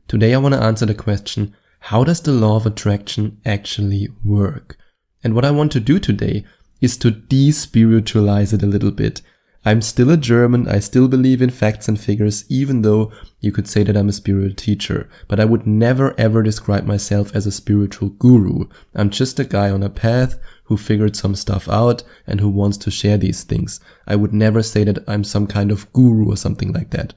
Today I want to answer the question, how does the law of attraction actually work? And what I want to do today is to de-spiritualize it a little bit. I'm still a German, I still believe in facts and figures, even though you could say that I'm a spiritual teacher. But I would never ever describe myself as a spiritual guru. I'm just a guy on a path who figured some stuff out and who wants to share these things. I would never say that I'm some kind of guru or something like that.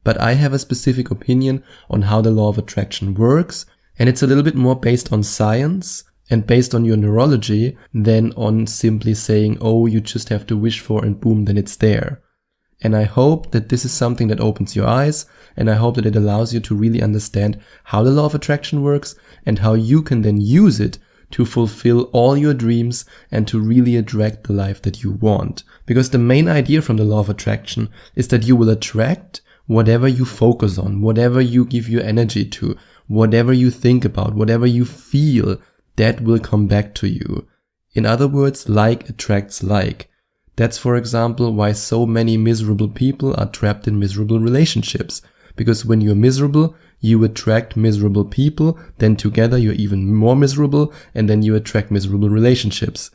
But I have a specific opinion on how the law of attraction works, and it's a little bit more based on science and based on your neurology than on simply saying, oh, you just have to wish for and boom, then it's there. And I hope that this is something that opens your eyes, and I hope that it allows you to really understand how the law of attraction works and how you can then use it to fulfill all your dreams and to really attract the life that you want. Because the main idea from the law of attraction is that you will attract whatever you focus on, whatever you give your energy to, whatever you think about, whatever you feel, that will come back to you. In other words, like attracts like. That's, for example, why so many miserable people are trapped in miserable relationships. Because when you're miserable, you attract miserable people, then together you're even more miserable, and then you attract miserable relationships.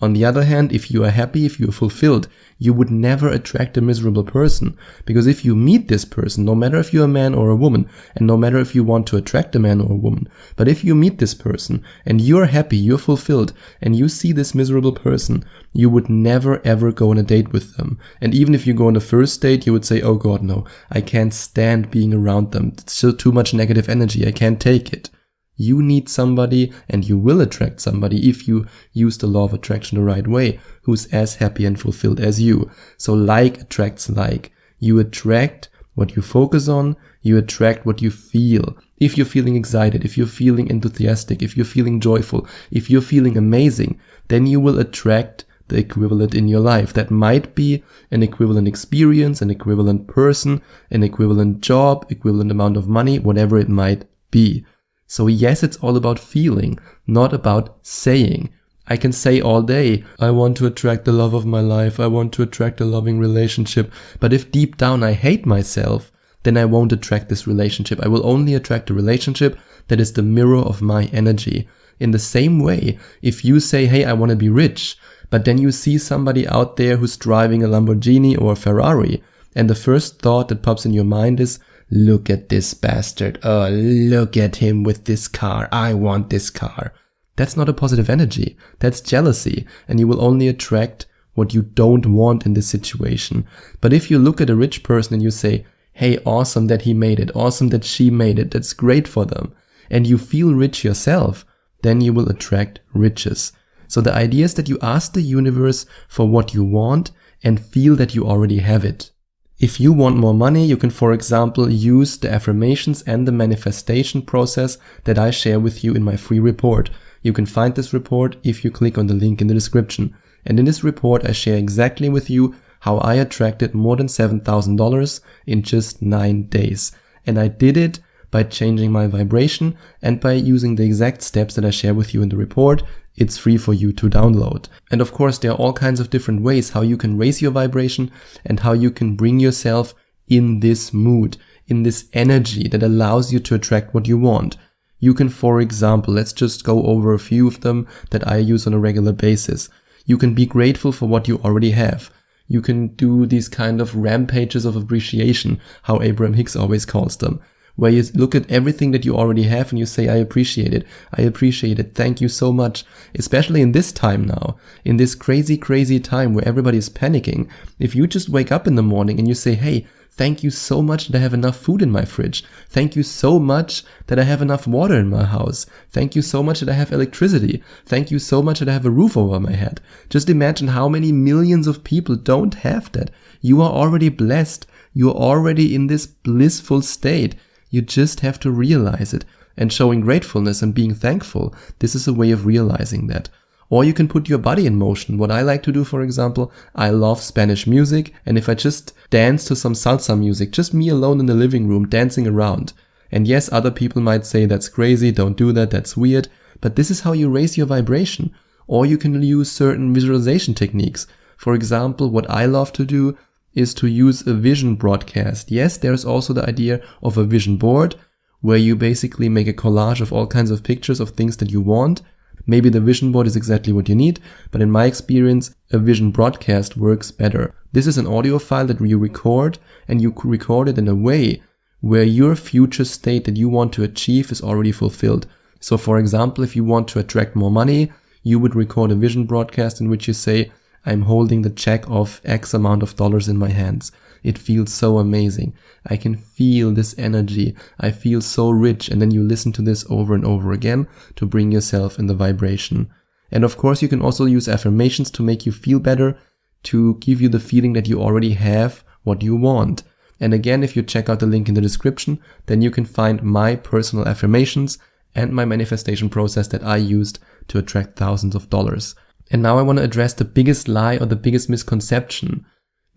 On the other hand, if you are happy, if you are fulfilled, you would never attract a miserable person. Because if you meet this person, no matter if you're a man or a woman, and no matter if you want to attract a man or a woman, but if you meet this person and you're happy, you're fulfilled, and you see this miserable person, you would never ever go on a date with them. And even if you go on the first date, you would say, oh God, no, I can't stand being around them. It's still too much negative energy. I can't take it. You need somebody, and you will attract somebody if you use the law of attraction the right way, who's as happy and fulfilled as you. So like attracts like. You attract what you focus on, you attract what you feel. If you're feeling excited, if you're feeling enthusiastic, if you're feeling joyful, if you're feeling amazing, then you will attract the equivalent in your life. That might be an equivalent experience, an equivalent person, an equivalent job, equivalent amount of money, whatever it might be. So yes, it's all about feeling, not about saying. I can say all day, I want to attract the love of my life, I want to attract a loving relationship, but if deep down I hate myself, then I won't attract this relationship. I will only attract a relationship that is the mirror of my energy. In the same way, if you say, hey, I want to be rich, but then you see somebody out there who's driving a Lamborghini or a Ferrari, and the first thought that pops in your mind is, look at this bastard. Oh, look at him with this car. I want this car. That's not a positive energy. That's jealousy. And you will only attract what you don't want in this situation. But if you look at a rich person and you say, hey, awesome that he made it. Awesome that she made it. That's great for them. And you feel rich yourself, then you will attract riches. So the idea is that you ask the universe for what you want and feel that you already have it. If you want more money, you can, for example, use the affirmations and the manifestation process that I share with you in my free report. You can find this report if you click on the link in the description. And in this report, I share exactly with you how I attracted more than $7,000 in just 9 days. And I did it by changing my vibration and by using the exact steps that I share with you in the report. It's free for you to download. And of course, there are all kinds of different ways how you can raise your vibration and how you can bring yourself in this mood, in this energy that allows you to attract what you want. You can, for example, let's just go over a few of them that I use on a regular basis. You can be grateful for what you already have. You can do these kind of rampages of appreciation, how Abraham Hicks always calls them, where you look at everything that you already have and you say, I appreciate it, thank you so much. Especially in this time now, in this crazy, crazy time where everybody is panicking. If you just wake up in the morning and you say, hey, thank you so much that I have enough food in my fridge. Thank you so much that I have enough water in my house. Thank you so much that I have electricity. Thank you so much that I have a roof over my head. Just imagine how many millions of people don't have that. You are already blessed. You are already in this blissful state. You just have to realize it. And showing gratefulness and being thankful, this is a way of realizing that. Or you can put your body in motion. What I like to do, for example, I love Spanish music. And if I just dance to some salsa music, just me alone in the living room dancing around. And yes, other people might say that's crazy, don't do that, that's weird. But this is how you raise your vibration. Or you can use certain visualization techniques. For example, what I love to do is to use a vision broadcast. Yes, there's also the idea of a vision board, where you basically make a collage of all kinds of pictures of things that you want. Maybe the vision board is exactly what you need, but in my experience, a vision broadcast works better. This is an audio file that you record, and you record it in a way where your future state that you want to achieve is already fulfilled. So for example, if you want to attract more money, you would record a vision broadcast in which you say, I'm holding the check of X amount of dollars in my hands. It feels so amazing. I can feel this energy. I feel so rich. And then you listen to this over and over again to bring yourself in the vibration. And of course, you can also use affirmations to make you feel better, to give you the feeling that you already have what you want. And again, if you check out the link in the description, then you can find my personal affirmations and my manifestation process that I used to attract thousands of dollars. And now I want to address the biggest lie or the biggest misconception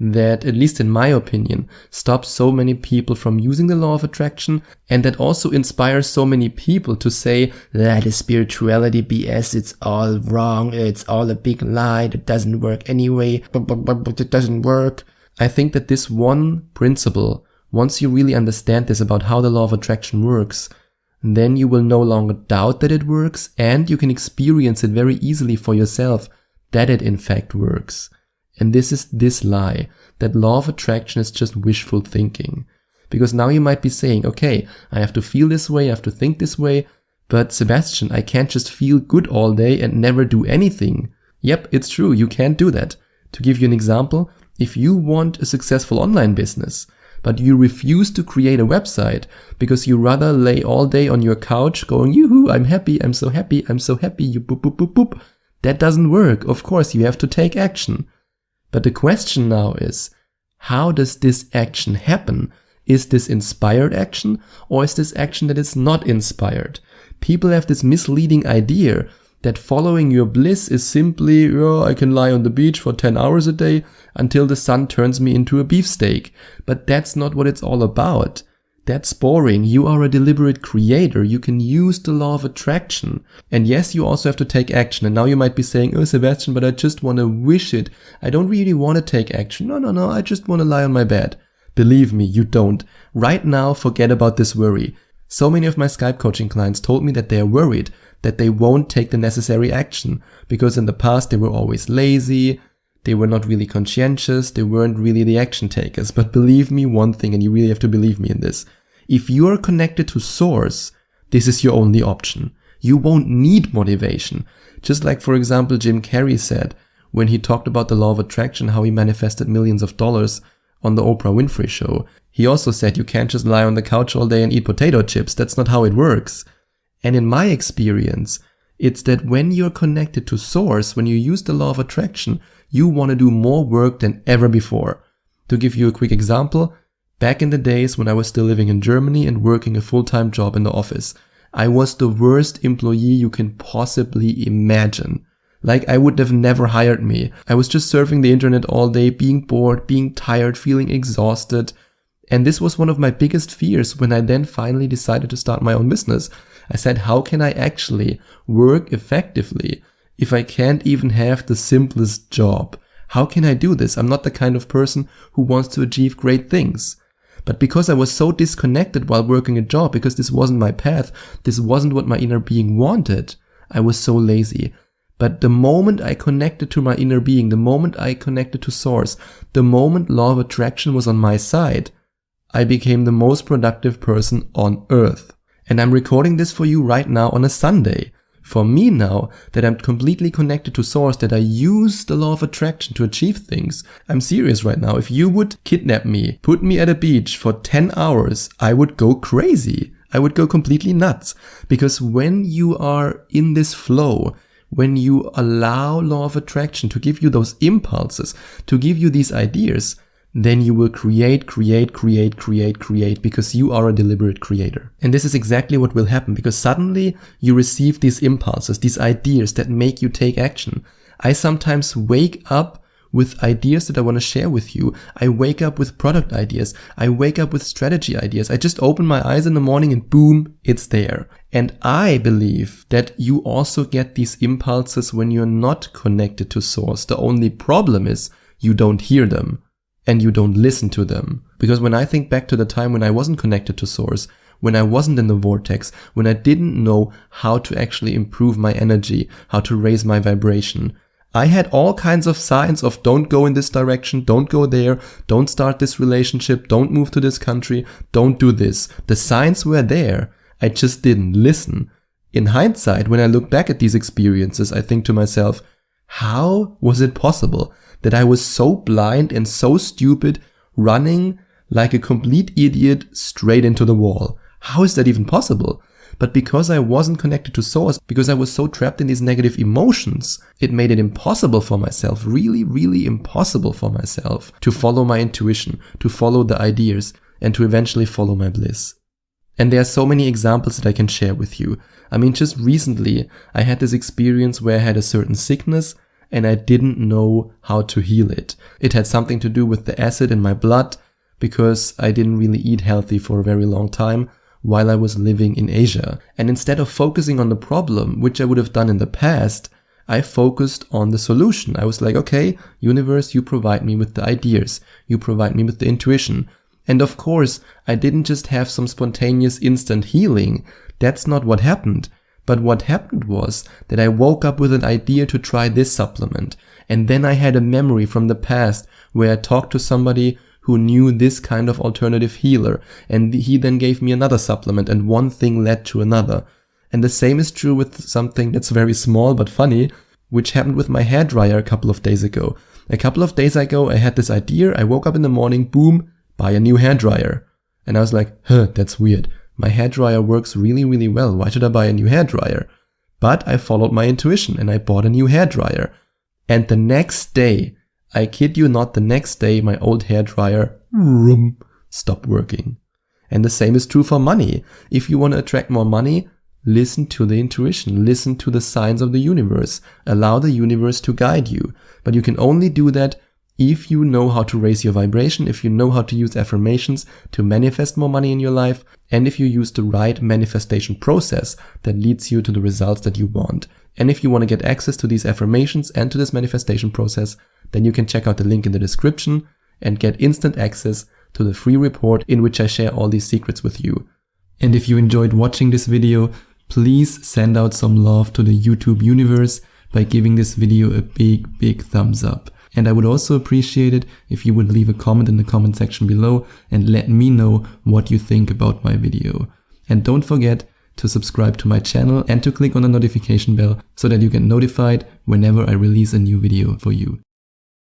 that, at least in my opinion, stops so many people from using the law of attraction, and that also inspires so many people to say that is spirituality BS, it's all wrong, it's all a big lie, that doesn't work anyway, but it doesn't work. I think that this one principle, once you really understand this about how the law of attraction works, then you will no longer doubt that it works, and you can experience it very easily for yourself that it in fact works. And this is this lie, that law of attraction is just wishful thinking. Because now you might be saying, okay, I have to feel this way, I have to think this way, but Sebastian, I can't just feel good all day and never do anything. Yep, it's true, you can't do that. To give you an example, if you want a successful online business, but you refuse to create a website because you rather lay all day on your couch going, yoo-hoo, I'm happy, I'm so happy, I'm so happy, you boop, boop, boop, boop. That doesn't work. Of course, you have to take action. But the question now is, how does this action happen? Is this inspired action, or is this action that is not inspired? People have this misleading idea that following your bliss is simply, I can lie on the beach for 10 hours a day until the sun turns me into a beefsteak. But that's not what it's all about. That's boring. You are a deliberate creator. You can use the law of attraction. And yes, you also have to take action. And now you might be saying, oh, Sebastian, but I just want to wish it. I don't really want to take action. No, I just want to lie on my bed. Believe me, you don't. Right now, forget about this worry. So many of my Skype coaching clients told me that they are worried that they won't take the necessary action because in the past they were always lazy. They were not really conscientious, they weren't really the action takers. But believe me one thing, and you really have to believe me in this. If you are connected to Source, this is your only option. You won't need motivation. Just like, for example, Jim Carrey said when he talked about the law of attraction, how he manifested millions of dollars on the Oprah Winfrey show. He also said you can't just lie on the couch all day and eat potato chips. That's not how it works. And in my experience, it's that when you're connected to Source, when you use the law of attraction, you want to do more work than ever before. To give you a quick example, back in the days when I was still living in Germany and working a full-time job in the office, I was the worst employee you can possibly imagine. Like, I would have never hired me. I was just surfing the internet all day, being bored, being tired, feeling exhausted. And this was one of my biggest fears when I then finally decided to start my own business. I said, how can I actually work effectively if I can't even have the simplest job? How can I do this? I'm not the kind of person who wants to achieve great things. But because I was so disconnected while working a job, because this wasn't my path, this wasn't what my inner being wanted, I was so lazy. But the moment I connected to my inner being, the moment I connected to Source, the moment law of attraction was on my side, I became the most productive person on earth. And I'm recording this for you right now on a Sunday. For me now, that I'm completely connected to Source, that I use the law of attraction to achieve things, I'm serious right now. If you would kidnap me, put me at a beach for 10 hours, I would go crazy. I would go completely nuts. Because when you are in this flow, when you allow law of attraction to give you those impulses, to give you these ideas, then you will create because you are a deliberate creator. And this is exactly what will happen, because suddenly you receive these impulses, these ideas that make you take action. I sometimes wake up with ideas that I want to share with you. I wake up with product ideas. I wake up with strategy ideas. I just open my eyes in the morning and boom, it's there. And I believe that you also get these impulses when you're not connected to Source. The only problem is you don't hear them. And you don't listen to them. Because when I think back to the time when I wasn't connected to Source, when I wasn't in the vortex, when I didn't know how to actually improve my energy, how to raise my vibration. I had all kinds of signs of don't go in this direction, don't go there, don't start this relationship, don't move to this country, don't do this. The signs were there. I just didn't listen. In hindsight, when I look back at these experiences, I think to myself, how was it possible that I was so blind and so stupid, running like a complete idiot straight into the wall? How is that even possible? But because I wasn't connected to source, because I was so trapped in these negative emotions, it made it impossible for myself, really, really impossible for myself to follow my intuition, to follow the ideas, and to eventually follow my bliss. And there are so many examples that I can share with you. I mean, just recently, I had this experience where I had a certain sickness and I didn't know how to heal it. It had something to do with the acid in my blood because I didn't really eat healthy for a very long time while I was living in Asia. And instead of focusing on the problem, which I would have done in the past, I focused on the solution. I was like, okay, universe, you provide me with the ideas. You provide me with the intuition. And of course, I didn't just have some spontaneous instant healing. That's not what happened. But what happened was that I woke up with an idea to try this supplement. And then I had a memory from the past where I talked to somebody who knew this kind of alternative healer, and he then gave me another supplement, and one thing led to another. And the same is true with something that's very small but funny, which happened with my hairdryer a couple of days ago. A couple of days ago, I had this idea, I woke up in the morning, boom, buy a new hairdryer. And I was like, that's weird. My hairdryer works really, really well. Why should I buy a new hairdryer? But I followed my intuition and I bought a new hairdryer. And the next day, I kid you not, the next day my old hairdryer stopped working. And the same is true for money. If you want to attract more money, listen to the intuition, listen to the signs of the universe, allow the universe to guide you. But you can only do that if you know how to raise your vibration, if you know how to use affirmations to manifest more money in your life, and if you use the right manifestation process that leads you to the results that you want. And if you want to get access to these affirmations and to this manifestation process, then you can check out the link in the description and get instant access to the free report in which I share all these secrets with you. And if you enjoyed watching this video, please send out some love to the YouTube universe by giving this video a big, big thumbs up. And I would also appreciate it if you would leave a comment in the comment section below and let me know what you think about my video. And don't forget to subscribe to my channel and to click on the notification bell so that you get notified whenever I release a new video for you.